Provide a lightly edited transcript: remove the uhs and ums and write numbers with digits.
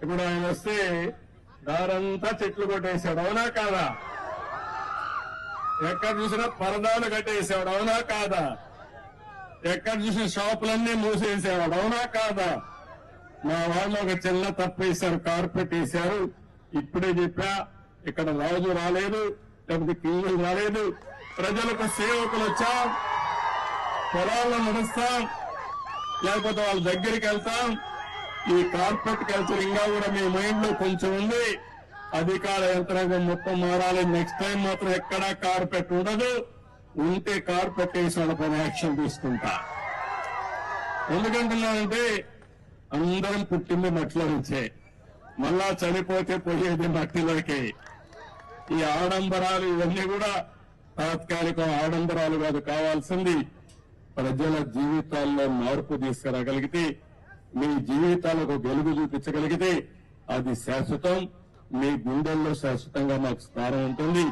ఇప్పుడు ఆయన వస్తే దారంతా చెట్లు కొట్టేశాడు, అవునా కాదా? ఎక్కడ చూసినా పరదాలు కట్టేసాడు, అవునా కాదా? ఎక్కడ చూసిన షాపులన్నీ మూసేసేవాడు, అవునా కాదా? మా వాళ్ళు ఒక చిన్న తప్పు వేశారు, కార్పెట్ వేశారు. ఇప్పుడే చెప్పా, ఇక్కడ రాజు రాలేదు, లేకపోతే కింగులు రాలేదు, ప్రజలకు సేవకులు వచ్చాం, పొలాల్లో నడుస్తాం, లేకపోతే వాళ్ళ దగ్గరికి వెళ్తాం. ఈ కార్పెట్ కల్చర్ ఇంకా కూడా మీ మైండ్ లో కొంచెం ఉంది. అధికార యంత్రాంగం మొత్తం మారాలి. నెక్స్ట్ టైం మాత్రం ఎక్కడా కార్పెట్ ఉండదు. ఉంటే కార్పెట్ వేసి వాళ్ళపైన యాక్షన్ తీసుకుంటా. ఎందుకంటున్నానంటే అందరం పుట్టింది మట్టిలో నుంచే, మళ్ళా చనిపోతే పోయేది మట్టిలోకి. ఈ ఆడంబరాలు ఇవన్నీ కూడా తాత్కాలిక ఆడంబరాలు కాదు. కావాల్సింది ప్రజల జీవితాల్లో మార్పు తీసుకురాగలిగితే, మీ జీవితాలకు వెలుగు చూపించగలిగితే అది శాశ్వతం. మీ గుండెల్లో శాశ్వతంగా మాకు స్థానం ఉంటుంది.